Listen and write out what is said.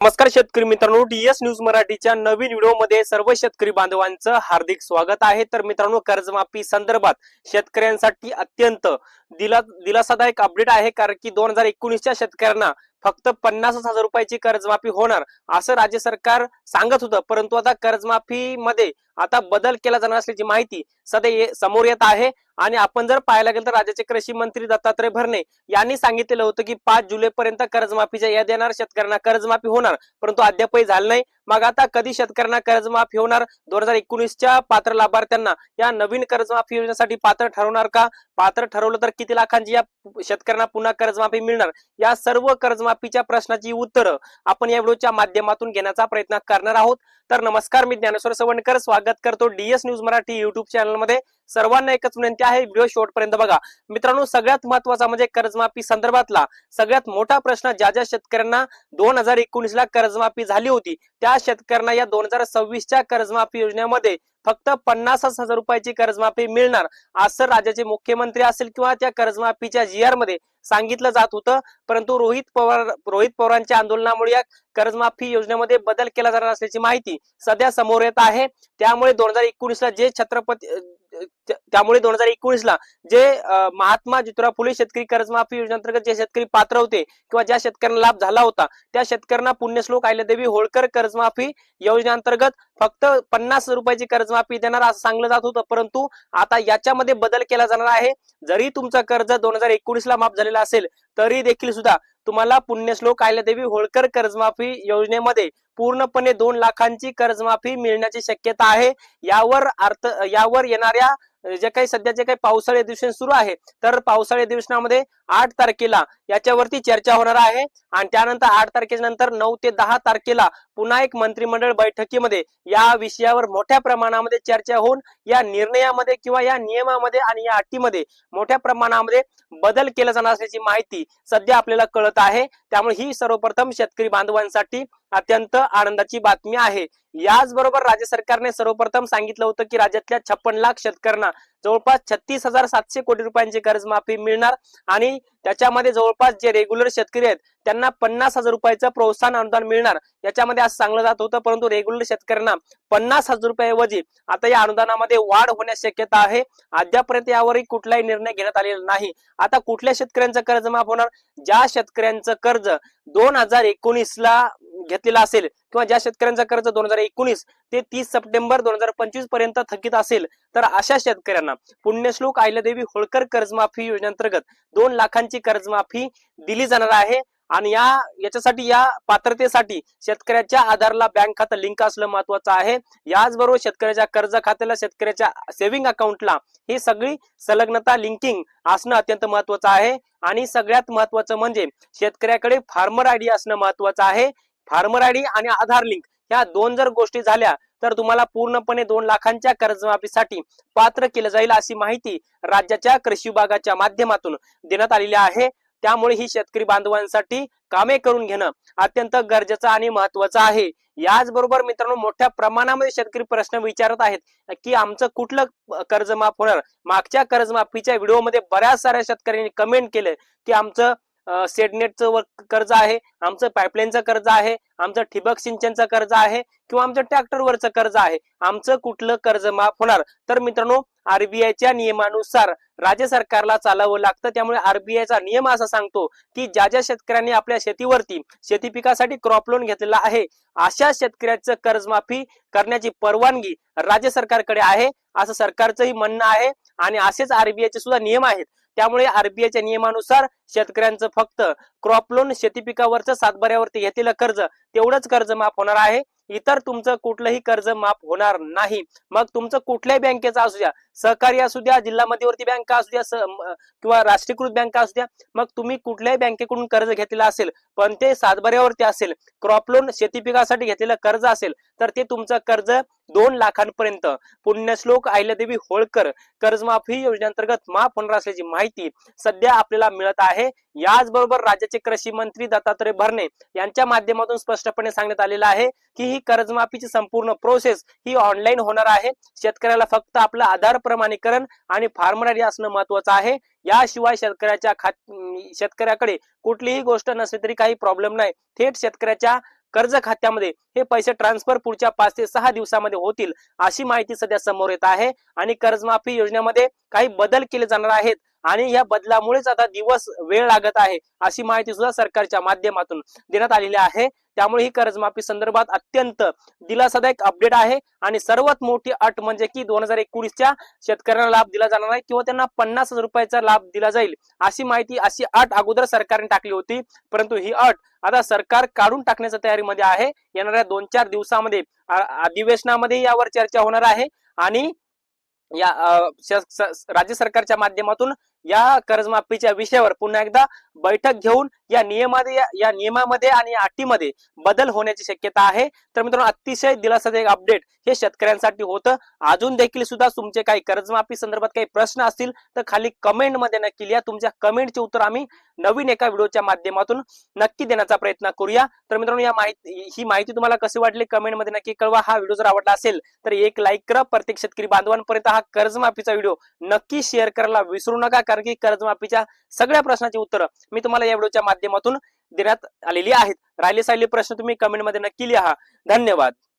नमस्कार शेतकरी मित्रांनो, डीएस न्यूज मराठीच्या नवीन व्हिडिओमध्ये सर्व शेतकरी बांधवांचं हार्दिक स्वागत आहे। तर मित्रांनो, कर्जमाफी संदर्भात शेतकऱ्यांसाठी अत्यंत दिलासादायक अपडेट आहे, कारण की 2019च्या शेतकऱ्यांना फक्त 50,000 रुपयाची कर्जमाफी होणार असं राज्य सरकार सांगत होतं, परंतु आता कर्जमाफी मध्ये आता बदल केला जाणार असल्याची माहिती सध्या समोर येत आहे। आणि आपण जर पाहायला गेलं तर राज्याचे कृषी मंत्री दत्तात्रय भरणे यांनी सांगितलेलं होतं की 5 जुलै पर्यंत कर्जमाफीच्या याद येणार, शेतकऱ्यांना कर्जमाफी होणार, परंतु अद्यापही झालं नाही। मग आता कधी शेतकऱ्यांना कर्जमाफी होणार? 2019च्या पात्र लाभार्थ्यांना या नवीन कर्जमाफी योजनेसाठी पात्र ठरवणार का? पात्र ठरवलं तर किती लाखांची या शेतकऱ्यांना पुन्हा कर्जमाफी मिळणार? या सर्व कर्जमाफीच्या प्रश्नाची उत्तरं आपण या व्हिडिओच्या माध्यमातून घेण्याचा प्रयत्न करणार आहोत। तर नमस्कार, मी ज्ञानेश्वर सवंडकर स्वागत करतो DS news Marathi YouTube channel मध्ये। सर्वांना एकच विनंती आहे, व्हिडिओ शेवटपर्यंत बघा। मित्रांनो, सगळ्यात महत्त्वाचा म्हणजे कर्जमाफी संदर्भातला सगळ्यात मोठा प्रश्न, ज्या शेतकऱ्यांना 2019ला कर्जमाफी झाली होती त्या शेतकऱ्यांना या 2026च्या कर्जमाफी योजनेमध्ये फक्त 50,000 रुपयाची कर्जमाफी मिळणार असं राज्याचे मुख्यमंत्री असेल किंवा त्या कर्जमाफीच्या जीआर मध्ये सांगितलं जात होतं, परंतु रोहित पवारांच्या आंदोलनामुळे या कर्जमाफी योजनेमध्ये बदल केला जाणार असल्याची माहिती सध्या समोर येत आहे। त्यामुळे 2019ला जे महात्मा ज्योतिराव फुले शेतकरी कर्जमाफी योजनेअंतर्गत जे शेतकरी पात्र होते किंवा ज्या शेतकऱ्यांना लाभ झाला होता त्या शेतकऱ्यांना पुण्यश्लोक अहिल्यादेवी होळकर कर्जमाफी योजनेअंतर्गत फक्त 50,000 रुपयाची कर्जमाफी देणार असं सांगलं जात होतं, परंतु आता याच्यामध्ये बदल केला जाणार आहे। जरी तुमचं कर्ज 2019ला माफ झालेलं असेल तरी देखील सुद्धा तुम्हाला पुण्यश्लोक अहिल्यादेवी होळकर कर्जमाफी योजनेमध्ये पूर्णपणे 2 लाखांची कर्जमाफी मिळण्याची शक्यता आहे। यावर येणाऱ्या जे काही सध्या जे काही पावसाळी अधिवेशन सुरू आहे, तर पावसाळी अधिवेशनामध्ये 8 तारखेला याच्यावरती चर्चा होणार आहे आणि त्यानंतर 8 तारखेनंतर 9 ते 10 तारखेला पुन्हा एक मंत्रिमंडळ बैठकीमध्ये या विषयावर मोठ्या प्रमाणामध्ये चर्चा होऊन या निर्णयामध्ये किंवा या नियमामध्ये आणि या अटीमध्ये मोठ्या प्रमाणामध्ये बदल केला जाणार असल्याची माहिती सध्या आपल्याला कळत आहे। त्यामुळे ही सर्वप्रथम शेतकरी बांधवांसाठी अत्यंत आनंदाची बातमी आहे। याचबरोबर राज्य सरकारने सर्वप्रथम सांगितलं होतं की राज्यातल्या 56 लाख शेतकऱ्यांना जवळपास 36,700 कोटी रुपयांची कर्जमाफी मिळणार आणि त्याच्यामध्ये जवळपास जे रेग्युलर शेतकरी आहेत त्यांना 50,000 रुपयाचं प्रोत्साहन अनुदान मिळणार। याच्यामध्ये आज सांगलं जात होतं, परंतु रेग्युलर शेतकऱ्यांना 50,000 रुपयाऐवजी आता या अनुदानामध्ये वाढ होण्याची शक्यता आहे। अद्यापर्यंत यावरही कुठलाही निर्णय घेण्यात आलेला नाही। आता कुठल्या शेतकऱ्यांचं कर्ज माफ होणार? ज्या शेतकऱ्यांचं कर्ज 2019ला घेतलेला असेल किंवा ज्या शेतकऱ्यांचं कर्ज 2019 ते 30 सप्टेंबर 2025 पर्यंत थकीत असेल, तर अशा शेतकऱ्यांना पुण्यश्लोक अहिल्यादेवी होळकर कर्जमाफी योजनेअंतर्गत 2 लाखांची कर्जमाफी दिली जाणार आहे। आणि याच्यासाठी या पात्रतेसाठी शेतकऱ्याच्या आधारला बँक खातं लिंक असणं महत्वाचं आहे। याचबरोबर शेतकऱ्याच्या कर्ज खात्याला, शेतकऱ्याच्या सेव्हिंग अकाउंटला ही सगळी संलग्नता लिंकिंग असणं अत्यंत महत्वाचं आहे। आणि सगळ्यात महत्वाचं म्हणजे शेतकऱ्याकडे फार्मर आयडी असणं महत्वाचं आहे। फार्मर आयडी आणि आधार लिंक ह्या 2 जर गोष्टी झाल्या तर तुम्हाला पूर्णपणे 2 लाखांच्या कर्जमाफीसाठी पात्र केलं जाईल अशी माहिती राज्याच्या कृषी विभागाच्या माध्यमातून देण्यात आलेली आहे। त्यामुळे ही शेतकरी बांधवांसाठी कामे करून घेणं अत्यंत गरजेचं आणि महत्वाचं आहे। याचबरोबर मित्रांनो, मोठ्या प्रमाणामध्ये शेतकरी प्रश्न विचारत आहेत की आमचं कुठलं कर्ज माफ होणार? मागच्या कर्जमाफीच्या व्हिडिओमध्ये बऱ्याच साऱ्या शेतकऱ्यांनी कमेंट केले की आमचं सेडनेटचं कर्ज आहे, आमचं पाईपलाईनचं कर्ज आहे, आमचं ठिबक सिंचनचं कर्ज आहे किंवा आमचं ट्रॅक्टरवरचं कर्ज आहे, आमचं कुठलं कर्ज माफ होणार? तर मित्रांनो, आरबीआयच्या नियमानुसार राज्य सरकारला चालावं लागतं। त्यामुळे आरबीआयचा नियम असा सांगतो की ज्या शेतकऱ्यांनी आपल्या शेतीवरती शेती पिकासाठी क्रॉप लोन घेतलेला आहे अशा शेतकऱ्याचं कर्जमाफी करण्याची परवानगी राज्य सरकारकडे आहे असं सरकारचंही म्हणणं आहे आणि असेच आरबीआयचे सुद्धा नियम आहेत। त्यामुळे आरबीआयच्या नियमानुसार शेतकऱ्यांचं फक्त क्रॉप लोन, शेती पिकावरचं सातबाऱ्यावरती घेतलेलं कर्ज तेवढंच कर्ज माफ होणार आहे। इतर तुमचं कुठलंही कर्ज माफ होणार नाही। मग तुमचं कुठल्याही बँकेचं असू द्या, सहकारी असू द्या, जिल्हा मध्यवर्ती बँका असू द्या किंवा राष्ट्रीयकृत बँका असू द्या, मग तुम्ही कुठल्याही बँकेकडून कर्ज घेतलेलं असेल पण ते सातबाऱ्यावरती असेल, क्रॉप लोन शेती पिकासाठी घेतलेलं कर्ज असेल, तर ते तुमचं कर्ज 2 लाखांपर्यंत पुण्यश्लोक अहिल्यादेवी होळकर कर्जमाफी योजनेअंतर्गत माफ होणार असल्याची माहिती सध्या आपल्याला मिळत आहे। याचबरोबर राज्याचे कृषी मंत्री दत्तात्रय भरणे यांच्या माध्यमातून स्पष्टपणे सांगण्यात आलेलं आहे की ही कर्जमाफीची संपूर्ण प्रोसेस ही ऑनलाईन होणार आहे। शेतकऱ्याला फक्त आपलं आधार प्रमाणीकरण आणि फार्मर आयडी असणं महत्वाचं आहे। याशिवाय शेतकऱ्याकडे कुठलीही गोष्ट नसली तरी काही प्रॉब्लेम नाही, थेट शेतकऱ्याच्या कर्ज खात्यामध्ये हे पैसे ट्रान्सफर पुढच्या 5 ते 6 दिवसामध्ये होतील अशी माहिती सध्या समोर येत आहे आणि कर्जमाफी योजनेमध्ये काही बदल केले जाणार आहेत आणि या बदलामुळेच आता दिवस वेळ लागत आहे अशी माहिती सुद्धा सरकारच्या माध्यमातून देण्यात आलेली आहे। त्यामुळे ही कर्जमाफी संदर्भात अत्यंत दिलासादायक अपडेट आहे आणि सर्वात मोठी अट म्हणजे की 2019च्या शेतकऱ्यांना लाभ दिला जाणार नाही किंवा त्यांना 50,000 रुपयाचा लाभ दिला जाईल अशी माहिती अशी अट अगोदर सरकारने टाकली होती, परंतु ही अट आता सरकार काढून टाकण्याच्या तयारीमध्ये आहे। येणाऱ्या 2-4 दिवसामध्ये अधिवेशनामध्ये यावर चर्चा होणार आहे आणि या राज्य सरकारच्या माध्यमातून या कर्जमाफीच्या विषयावर पुन्हा एकदा बैठक घेऊन या नियमामध्ये आणि अटीमध्ये बदल होण्याची शक्यता आहे। तर मित्रांनो अतिशय दिलासादायक अपडेट हे शेतकऱ्यांसाठी होतं। अजून देखील सुद्धा तुमचे काही कर्जमाफी संदर्भात काही प्रश्न असतील तर खाली कमेंट मध्ये नक्की लिहा। तुमच्या कमेंटचे उत्तर आम्ही नवीन एका व्हिडिओच्या माध्यमातून नक्की देण्याचा प्रयत्न करूया। तर मित्रांनो ही माहिती तुम्हाला कशी वाटली कमेंट मध्ये नक्की कळवा। हा व्हिडिओ जर आवडला असेल तर एक लाईक करा। प्रत्येक शेतकरी बांधवांपर्यंत हा कर्जमाफीचा व्हिडिओ नक्की शेअर करायला विसरू नका, कारण की कर्जमाफीच्या सगळ्या प्रश्नाची उत्तरं मी तुम्हाला या व्हिडिओच्या माध्यमातून देण्यात आलेली आहेत। राहिले प्रश्न तुम्ही कमेंट मध्ये नक्की लिहा। धन्यवाद।